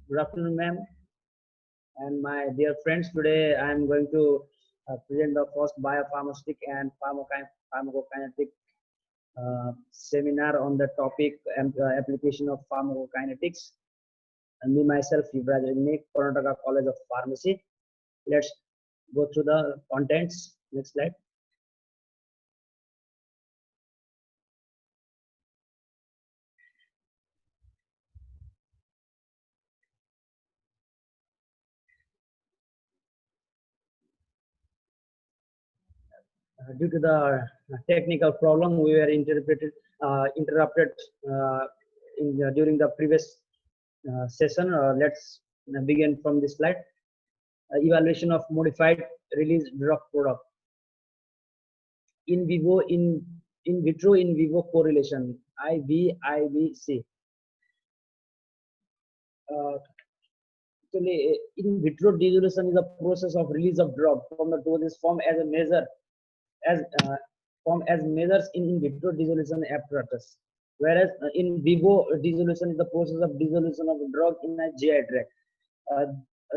Good afternoon, ma'am, and my dear friends. Today, I am going to present the first biopharmaceutic and pharmacokinetic seminar on the topic application of pharmacokinetics. And me myself, Yuvraj Ragnik, Karnataka College of Pharmacy. Let's go through the contents. Next slide. Due to the technical problem, we were interrupted uh, during the previous session. Let's begin from this slide. Evaluation of modified release drug product in vivo in vitro in vivo correlation IVIVC. Uh, Actually, in vitro dissolution is a process of release of drug from the dosage form as a measure as form as measures in vitro dissolution apparatus, whereas in vivo dissolution is the process of dissolution of the drug in a GI tract.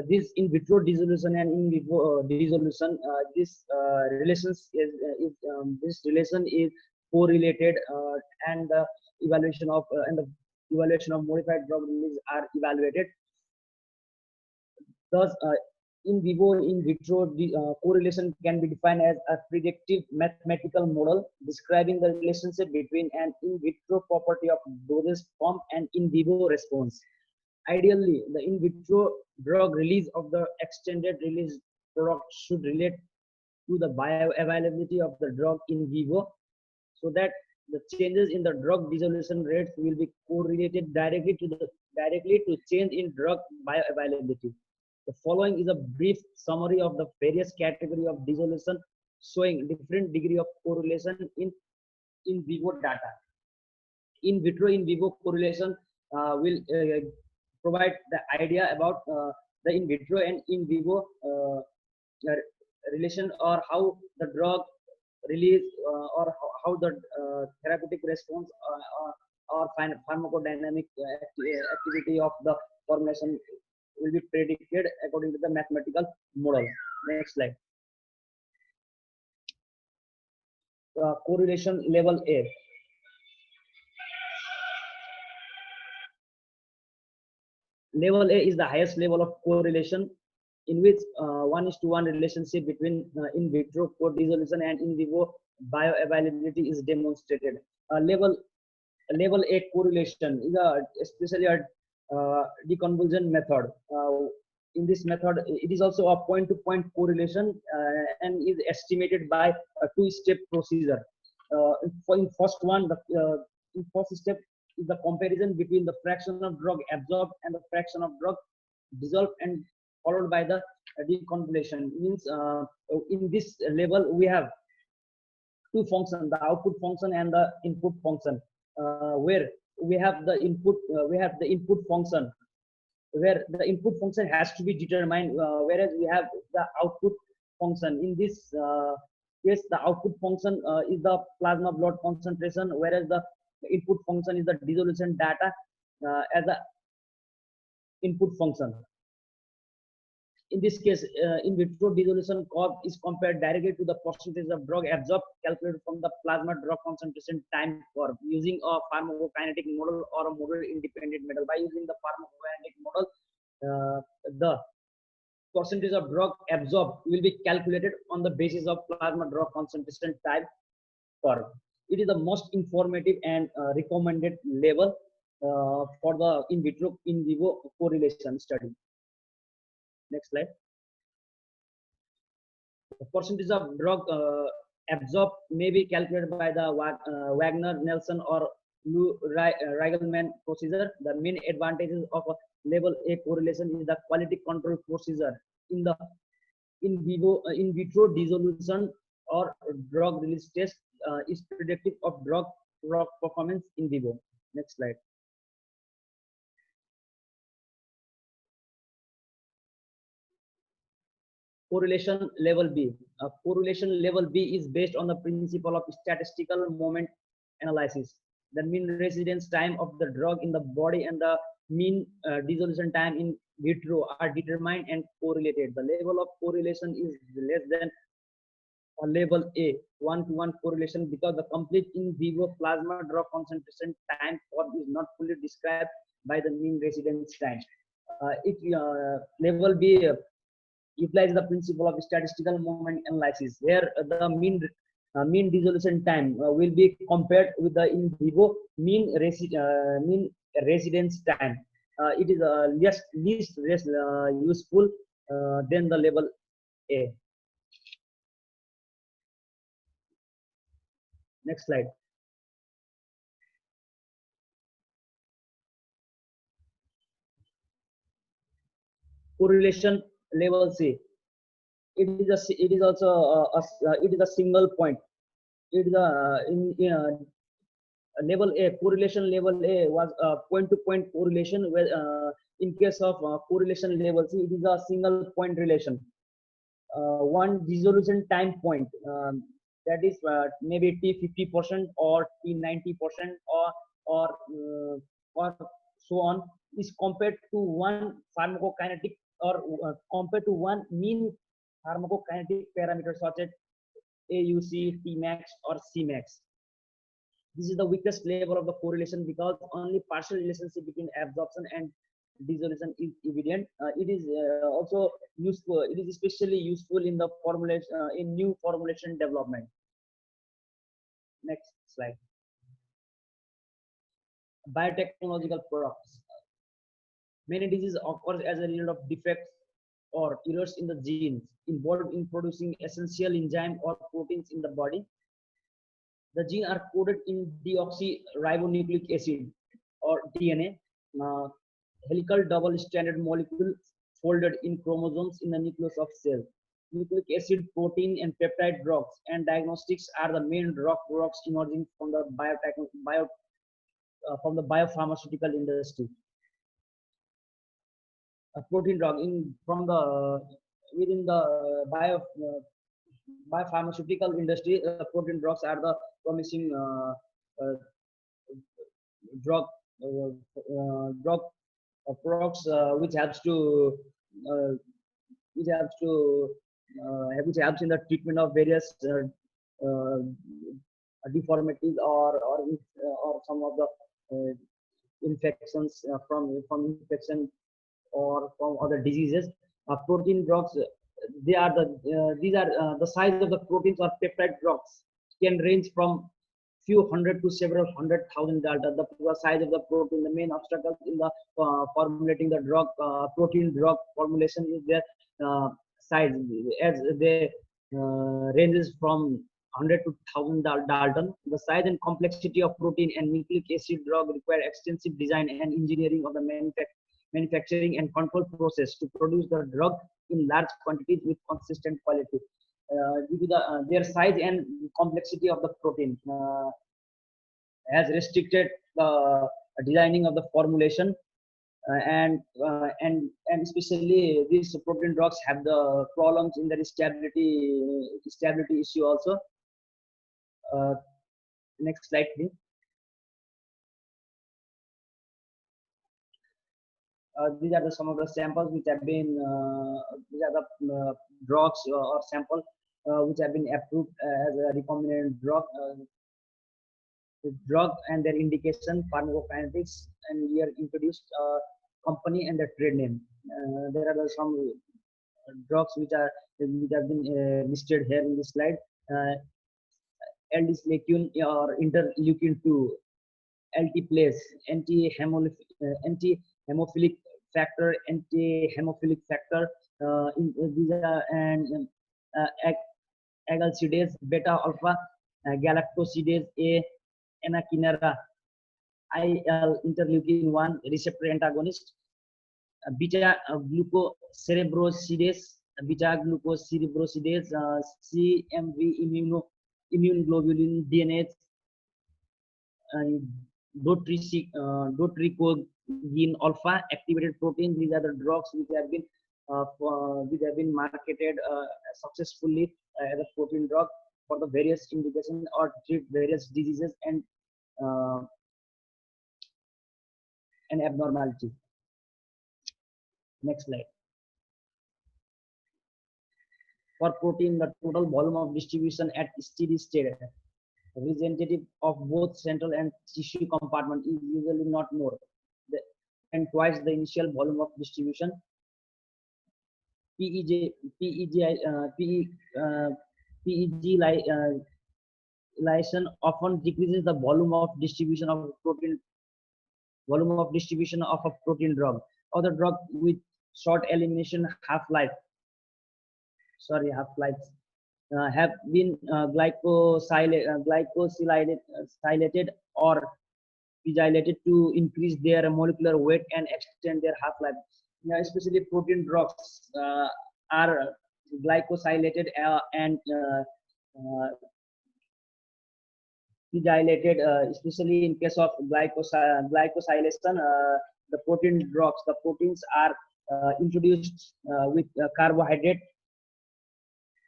This in vitro dissolution and in vivo dissolution, this relation is correlated, and the evaluation of and the evaluation of modified drug release are evaluated. Thus, in vivo in vitro correlation can be defined as a predictive mathematical model describing the relationship between an in vitro property of dosage form and in vivo response. Ideally, the in vitro drug release of the extended release product should relate to the bioavailability of the drug in vivo, so that the changes in the drug dissolution rates will be correlated directly to change in drug bioavailability. The following is a brief summary of the various category of dissolution showing different degree of correlation in vivo data. In vitro in vivo correlation will provide the idea about the in vitro and in vivo relation, or how the drug release or how the therapeutic response or pharmacodynamic activity of the formulation will be predicted according to the mathematical model. Next slide. Correlation level A. Level A is the highest level of correlation in which 1:1 relationship between in vitro co-dissolution and in vivo bioavailability is demonstrated. Level A correlation is especially a deconvolution method. In this method, it is also a point-to-point correlation and is estimated by a two-step procedure. In first one, in first step is the comparison between the fraction of drug absorbed and the fraction of drug dissolved, and followed by the deconvolution. Means in this level we have two functions, the output function and the input function, where we have the input function, where the input function has to be determined, whereas we have the output function. In this case, the output function is the plasma blood concentration, whereas the input function is the dissolution data as the input function. In this case, in vitro dissolution curve is compared directly to the percentage of drug absorbed calculated from the plasma drug concentration time curve using a pharmacokinetic model or a model independent model. By using the pharmacokinetic model, the percentage of drug absorbed will be calculated on the basis of plasma drug concentration time curve. It is the most informative and recommended level for the in vitro in vivo correlation study. Next slide. The percentage of drug absorbed may be calculated by the Wagner, Nelson, or Riegelmann procedure. The main advantages of a level A correlation is the quality control procedure in the in vitro dissolution or drug release test is predictive of drug performance in vivo. Next slide. Correlation level B. Correlation level B is based on the principle of statistical moment analysis. The mean residence time of the drug in the body and the mean dissolution time in vitro are determined and correlated. The level of correlation is less than level A, one-to-one correlation, because the complete in vivo plasma drug concentration time curve is not fully described by the mean residence time. If level B utilizes the principle of statistical moment analysis, where the mean dissolution time will be compared with the in vivo mean residence time. It is least useful than the level A. Next slide. Correlation level C. It is also it is a single point. It is in level A, correlation level A was point to point correlation, where in case of correlation level C, it is a single point relation. One dissolution time point, that is maybe T 50% or T 90% or so on, is compared to one pharmacokinetic or compared to one mean pharmacokinetic parameter such as AUC, Tmax, or Cmax. This is the weakest level of the correlation because only partial relationship between absorption and dissolution is evident. It is also useful. It is especially useful in the formulation in new formulation development. Next slide. Biotechnological products. Many diseases occur as a result of defects or errors in the genes involved in producing essential enzyme or proteins in the body. The genes are coded in deoxyribonucleic acid or DNA, uh, helical double-stranded molecule folded in chromosomes in the nucleus of cell. Nucleic acid, protein, and peptide drugs and diagnostics are the main drug products emerging from the from the biopharmaceutical industry. A protein drug in from the within the biopharmaceutical industry, protein drugs are the promising uh, drug drug products uh, which helps to which helps in the treatment of various uh, deformities or some of the infections from infection or from other diseases. Protein drugs, they are these are the size of the proteins or peptide drugs can range from few hundred to several 100,000 delta. The size of the protein, the main obstacle in the formulating the drug protein drug formulation is their size, as they ranges from 100 to 1000 Dalton. The size and complexity of protein and nucleic acid drug require extensive design and engineering of the manufacturing and control process to produce the drug in large quantities with consistent quality. Due to their size and complexity of the protein has restricted the designing of the formulation, and especially these protein drugs have the problems in their stability issue also. Uh, Next slide, please. These are some of the samples which have been these are the drugs or sample which have been approved as a recombinant drug and their indication, pharmacokinetics, and we are introduced company and the trade name. There are some drugs which have been listed here in this slide. Aldesleukin or interleukin 2, altiplase, anti-hemophilic factor, anti-hemophilic factor. These are and agalsidase, beta alpha, galactosidase A, anakinra, IL interleukin 1 receptor antagonist, beta glucocerebrosidase, CMV immune globulin DNA, dotricogene alpha activated protein. These are the drugs which have been marketed successfully as a protein drug for the various indications or treat various diseases and uh, an abnormality. Next slide. For protein, the total volume of distribution at steady state, representative of both central and tissue compartment, is usually not more than twice the initial volume of distribution. PEG, PEG, PE, PEG often decreases the volume of distribution of a protein drug. Other drug with short elimination half-lives have been glycosylated or pegylated to increase their molecular weight and extend their half-life. Especially protein drugs are glycosylated and pegylated, especially in case of glycosylation. The proteins are introduced with carbohydrate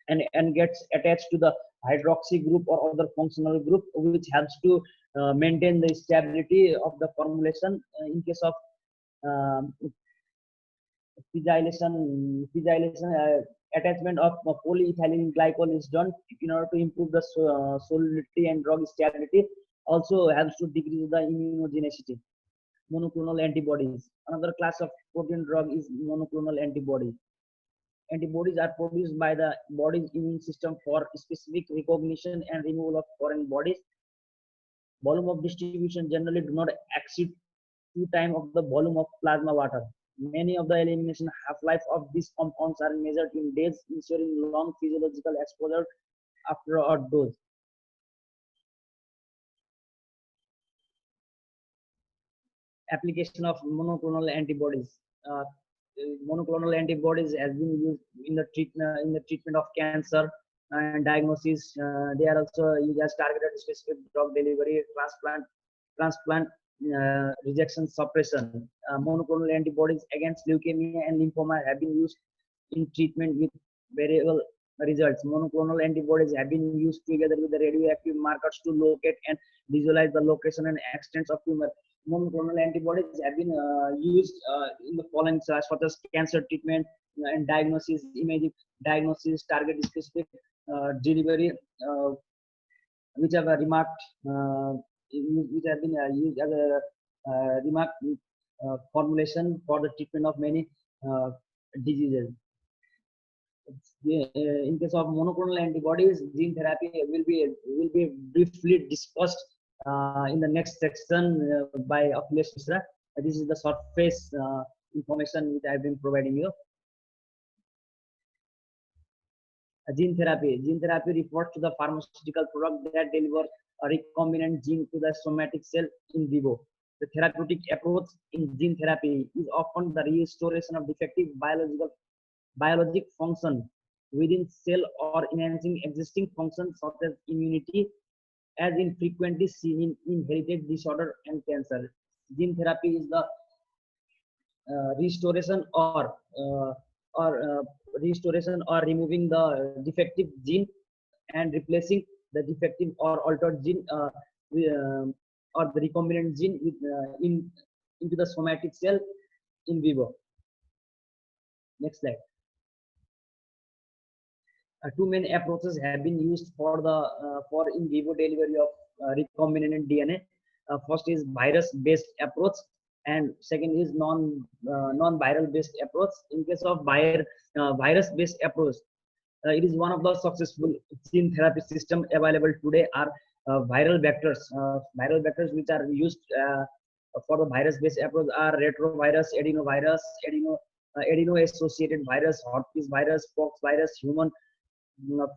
and gets attached to the hydroxy group or other functional group, which helps to maintain the stability of the formulation. In case of pegylation, attachment of polyethylene glycol is done in order to improve the solidity and drug stability. Also helps to decrease the immunogenicity. Monoclonal antibodies. Another class of protein drug is monoclonal antibody. Antibodies are produced by the body's immune system for specific recognition and removal of foreign bodies. Volume of distribution generally do not exceed 2 times of the volume of plasma water. Many of the elimination half-life of these compounds are measured in days, ensuring long physiological exposure after a dose. Application of monoclonal antibodies. Monoclonal antibodies has been used in the treatment of cancer and diagnosis. They are also used as targeted specific drug delivery, transplant rejection suppression. Monoclonal antibodies against leukemia and lymphoma have been used in treatment with variable results. Monoclonal antibodies have been used together with the radioactive markers to locate and visualize the location and extent of tumor. Monoclonal antibodies have been used in the following such as cancer treatment and diagnosis, imaging diagnosis, target specific delivery, which have been used as a remarked formulation for the treatment of many diseases. In case of monoclonal antibodies, gene therapy will be briefly discussed in the next section by Akhilesh Mishra. This is the surface information which I have been providing you. Gene therapy. Gene therapy refers to the pharmaceutical product that delivers a recombinant gene to the somatic cell in vivo. The therapeutic approach in gene therapy is often the restoration of defective biologic function within cell or enhancing existing functions such as immunity, as in frequently seen in inherited disorder and cancer. Gene therapy is the restoration or removing the defective gene and replacing the defective or altered gene or the recombinant gene with, into the somatic cell in vivo. Next slide. Two main approaches have been used for in vivo delivery of recombinant DNA. First is virus-based approach, and second is non-viral based approach. In case of virus-based approach, it is one of the successful gene therapy system available today are viral vectors. Viral vectors which are used for the virus-based approach are retrovirus, adenovirus, adeno-associated virus, herpes virus, pox virus, human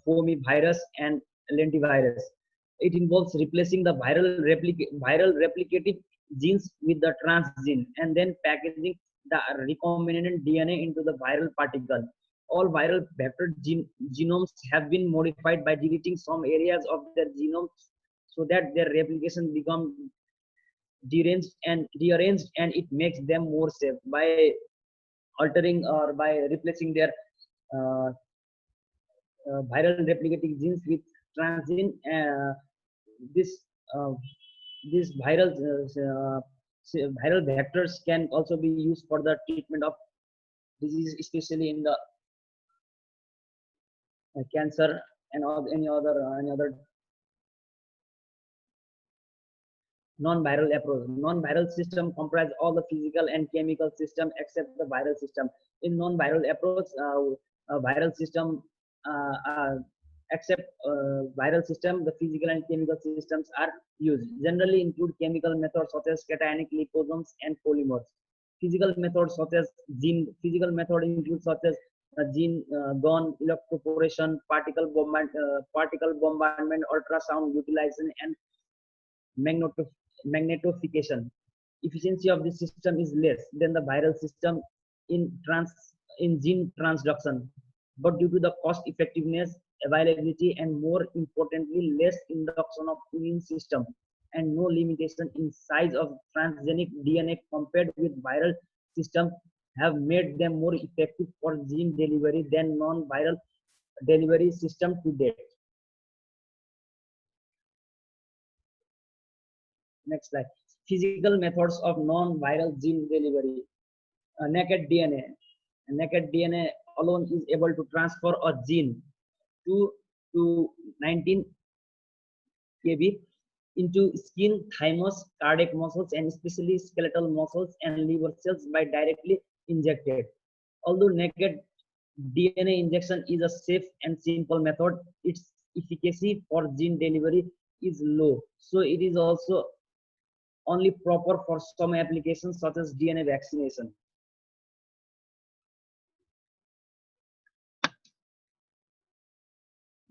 foamy virus, and lentivirus. It involves replacing the viral replicative genes with the transgene and then packaging the recombinant DNA into the viral particle. All viral vector genomes have been modified by deleting some areas of their genome so that their replication becomes rearranged, and it makes them more safe by altering or by replacing their viral replicating genes with transgene. This viral Viral vectors can also be used for the treatment of disease, especially in the cancer and any other non-viral approach. Non-viral system comprise all the physical and chemical system except the viral system. In non-viral approach, viral system except viral system, the physical and chemical systems are used. Generally include chemical methods such as cationic liposomes and polymers. Physical methods such as physical method include such as gene gone, electroporation, particle bombardment, ultrasound utilization, and magnetification. Efficiency of this system is less than the viral system in gene transduction, but due to the cost effectiveness, availability, and more importantly, less induction of immune system and no limitation in size of transgenic DNA compared with viral system, have made them more effective for gene delivery than non-viral delivery system to date. Next slide. Physical methods of non-viral gene delivery. Naked DNA. Naked DNA alone is able to transfer a gene 2 to 19 kb into skin, thymus, cardiac muscles, and especially skeletal muscles and liver cells by directly injected. Although naked DNA injection is a safe and simple method, its efficacy for gene delivery is low. So it is also only proper for some applications such as DNA vaccination.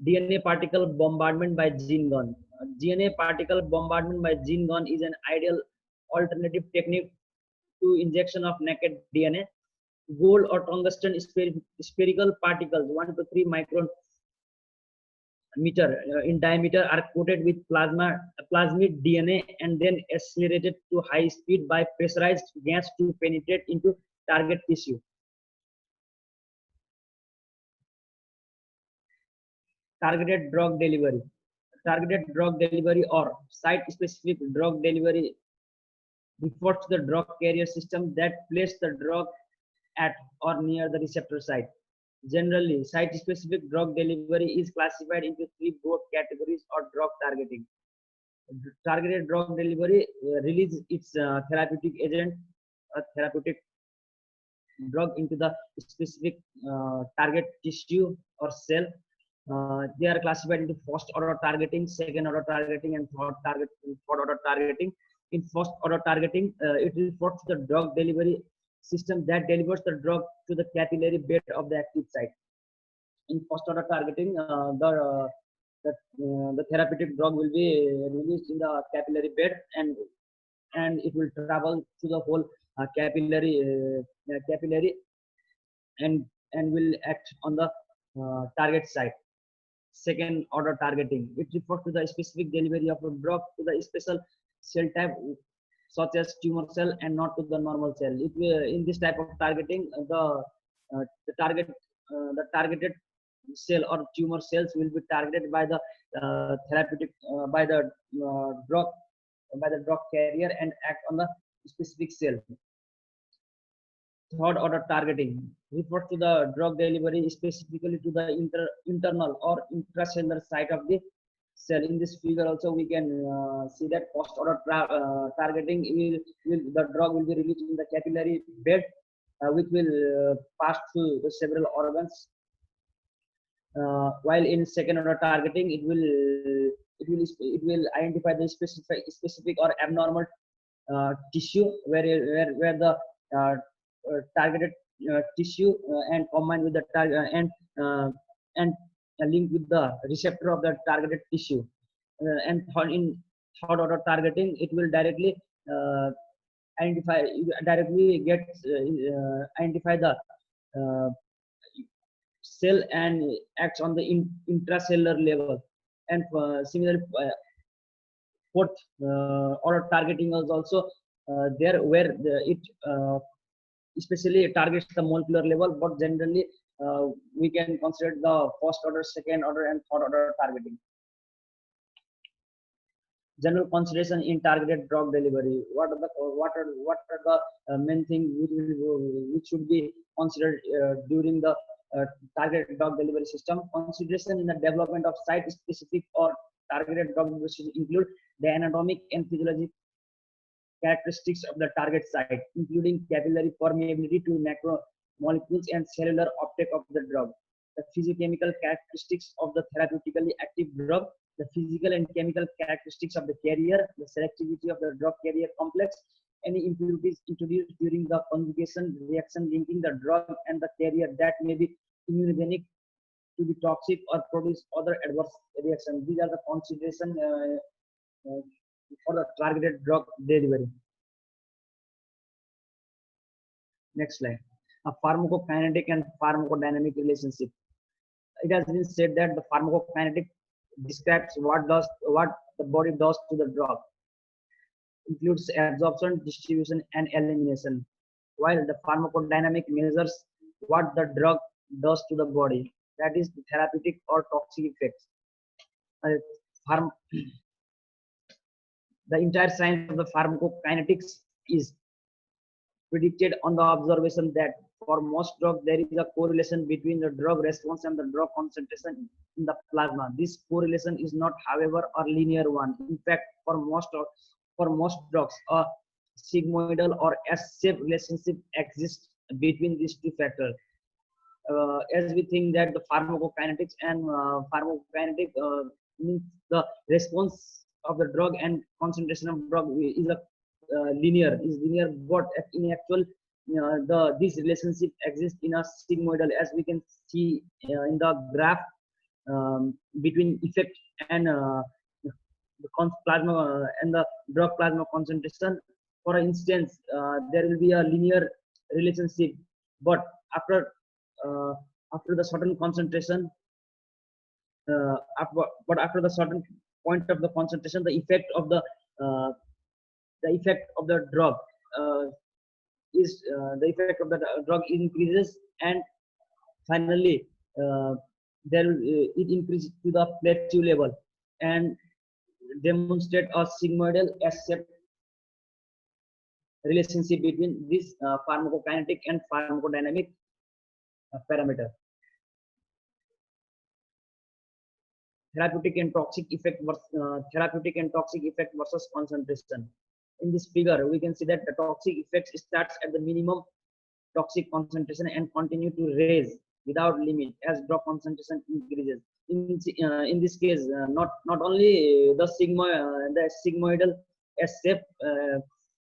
DNA particle bombardment by gene gun. DNA particle bombardment by gene gun is an ideal alternative technique to injection of naked DNA. Gold or tungsten spherical particles 1 to 3 micron meter in diameter are coated with plasmid DNA and then accelerated to high speed by pressurized gas to penetrate into target tissue. Targeted drug delivery. Targeted drug delivery or site-specific drug delivery refers to the drug carrier system that place the drug at or near the receptor site. Generally, site-specific drug delivery is classified into three broad categories or drug targeting. Targeted drug delivery releases its therapeutic agent, a therapeutic drug into the specific target tissue or cell. They are classified into first order targeting, second order targeting, and third order targeting. In first order targeting, it refers to the drug delivery system that delivers the drug to the capillary bed of the active site. In first order targeting, the therapeutic drug will be released in the capillary bed, and it will travel to the whole capillary and will act on the target site. Second order targeting, it refers to the specific delivery of a drug to the special cell type such as tumor cell and not to the normal cell. In this type of targeting, the targeted cell or tumor cells will be targeted by the therapeutic by the drug carrier and act on the specific cell. Third order targeting refers to the drug delivery specifically to the internal or intracellular site of the cell. In this figure also we can see that first order targeting the drug will be released in the capillary bed, which will pass through the several organs, while in second order targeting it will identify the specific or abnormal tissue where the targeted tissue and combined with the target and linked with the receptor of the targeted tissue. And in third order targeting, it will directly identify the cell and acts on the intracellular level. And similarly, fourth order targeting is also there where it especially targets the molecular level, but generally we can consider the first order, second order, and third order targeting. General consideration in targeted drug delivery. What are the main things which should be considered during the targeted drug delivery system? Consideration in the development of site-specific or targeted drug delivery system include the anatomic and physiologic characteristics of the target site, including capillary permeability to macromolecules and cellular uptake of the drug, the physiochemical characteristics of the therapeutically active drug, the physical and chemical characteristics of the carrier, the selectivity of the drug carrier complex, any impurities introduced during the conjugation reaction linking the drug and the carrier that may be immunogenic, to be toxic, or produce other adverse reactions. These are the consideration for the targeted drug delivery. Next slide. A pharmacokinetic and pharmacodynamic relationship. It has been said that the pharmacokinetic describes what the body does to the drug, includes absorption, distribution, and elimination, while the pharmacodynamic measures what the drug does to the body, that is the therapeutic or toxic effects. The entire science of the pharmacokinetics is predicted on the observation that for most drugs there is a correlation between the drug response and the drug concentration in the plasma. This correlation is not, however, a linear one. In fact, for most drugs, a sigmoidal or S-shaped relationship exists between these two factors. As we think that the pharmacokinetics and pharmacokinetic means the response of the drug and concentration of drug is linear, but in actual this relationship exists in a sigmoidal, as we can see in the graph between effect and the plasma and the drug plasma concentration. For instance, there will be a linear relationship, but after the certain concentration, after the certain point of the concentration, the effect of the drug increases, and finally it increases to the plateau level and demonstrate a sigmoidal S-shaped relationship between this pharmacokinetic and pharmacodynamic parameter. Therapeutic and toxic effect versus concentration. In this figure, we can see that the toxic effect starts at the minimum toxic concentration and continue to raise without limit as drug concentration increases. In this case, not only the sigmoidal S-shape,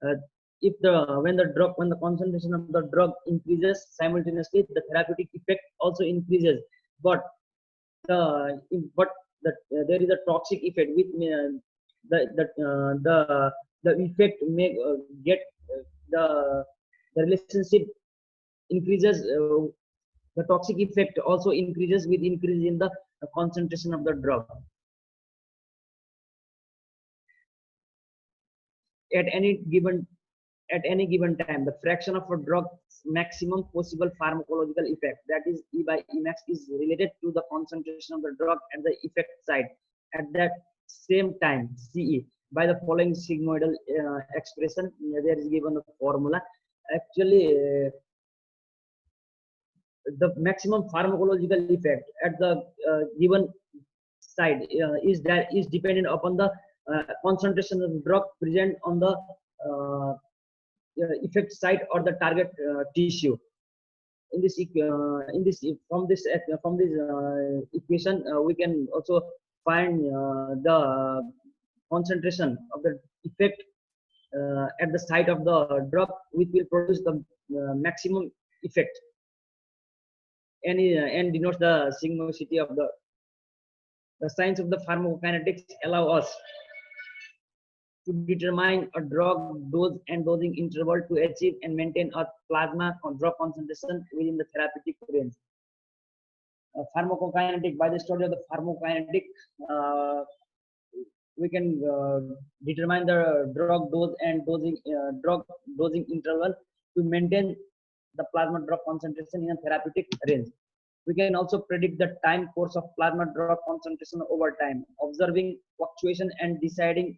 when the concentration of the drug increases simultaneously, the therapeutic effect also increases, but there is a toxic effect, which the effect may get the relationship increases. The toxic effect also increases with increase in the concentration of the drug. At any given time, the fraction of a drug's maximum possible pharmacological effect, that is E by Emax, is related to the concentration of the drug at the effect site at that same time, CE, by the following sigmoidal expression. There is given the formula. Actually, the maximum pharmacological effect at the given site is dependent upon the concentration of the drug present on the effect site or the target tissue. From this equation, we can also find the concentration of the effect at the site of the drug, which will produce the maximum effect, and denotes the sigmoidity of the science of the pharmacokinetics allow us to determine a drug dose and dosing interval to achieve and maintain a plasma drug concentration within the therapeutic range. Pharmacokinetic, by the study of the pharmacokinetic, we can determine the drug dose and drug dosing interval to maintain the plasma drug concentration in a therapeutic range. We can also predict the time course of plasma drug concentration over time, observing fluctuation and deciding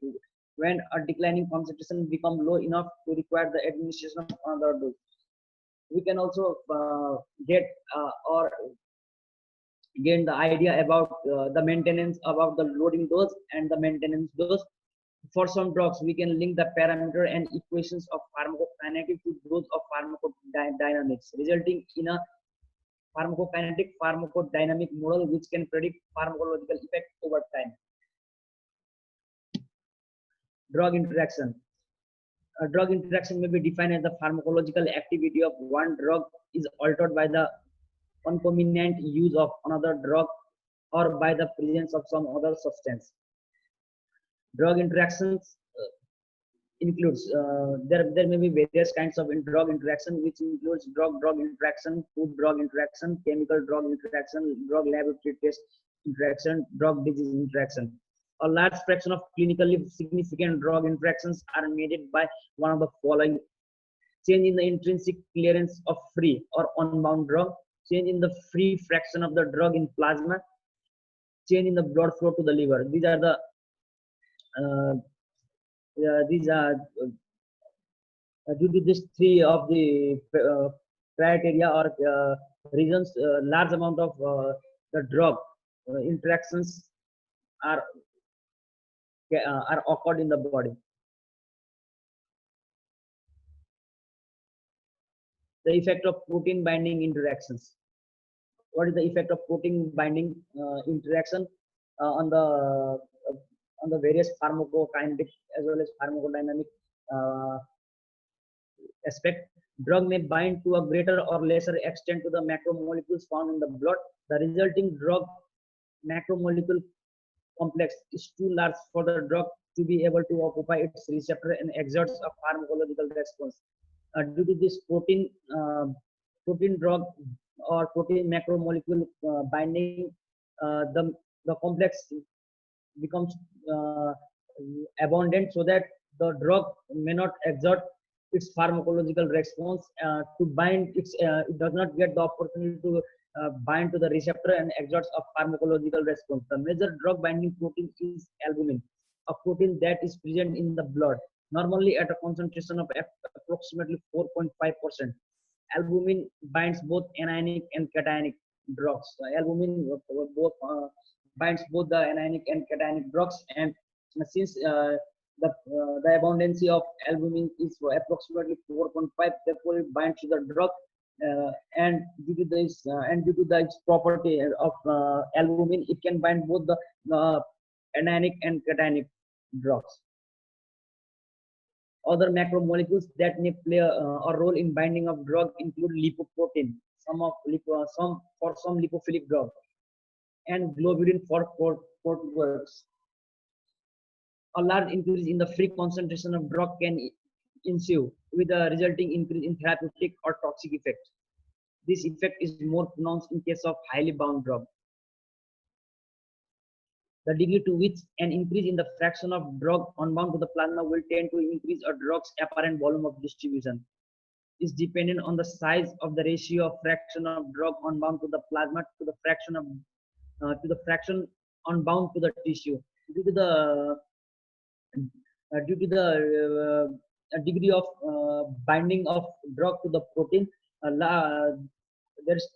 when a declining concentration become low enough to require the administration of another dose. We can also get or gain the idea about the maintenance, about the loading dose and the maintenance dose. For some drugs, we can link the parameter and equations of pharmacokinetic to those of pharmacodynamics, resulting in a pharmacokinetic pharmacodynamic model which can predict pharmacological effect over time. Drug interaction. A drug interaction may be defined as the pharmacological activity of one drug is altered by the concomitant use of another drug or by the presence of some other substance. Drug interactions includes there may be various kinds of drug interaction, which includes drug interaction, food drug interaction, chemical drug interaction, drug laboratory test interaction, drug disease interaction. A large fraction of clinically significant drug interactions are mediated by one of the following: change in the intrinsic clearance of free or unbound drug, change in the free fraction of the drug in plasma, change in the blood flow to the liver. These are the uh, these are due to this three of the criteria or reasons, large amount of the drug interactions are are occurred in the body. The effect of protein binding interactions. What is the effect of protein binding interaction on the various pharmacokinetic as well as pharmacodynamic uh, aspect? Drug may bind to a greater or lesser extent to the macromolecules found in the blood. The resulting drug macromolecule complex is too large for the drug to be able to occupy its receptor and exerts a pharmacological response. Due to this protein drug or protein macromolecule binding, the complex becomes abundant so that the drug may not exert its pharmacological response to bind its it does not get the opportunity to bind to the receptor and exerts a pharmacological response. The major drug binding protein is albumin, a protein that is present in the blood normally at a concentration of approximately 4.5%. Albumin binds both anionic and cationic drugs. Albumin both binds both the anionic and cationic drugs, and since the abundance of albumin is approximately 4.5, therefore it binds to the drug. And due to this and due to the its property of albumin, it can bind both the anionic and cationic drugs. Other macromolecules that may play a role in binding of drug include lipoprotein, some for some lipophilic drug, and globulin for corticosteroids. A large increase in the free concentration of drug can ensue, with a resulting increase in therapeutic or toxic effect. This effect is more pronounced in case of highly bound drug. The degree to which an increase in the fraction of drug unbound to the plasma will tend to increase a drug's apparent volume of distribution is dependent on the size of the ratio of fraction of drug unbound to the plasma to the fraction unbound to the tissue. Due to the degree of binding of drug to the protein, there's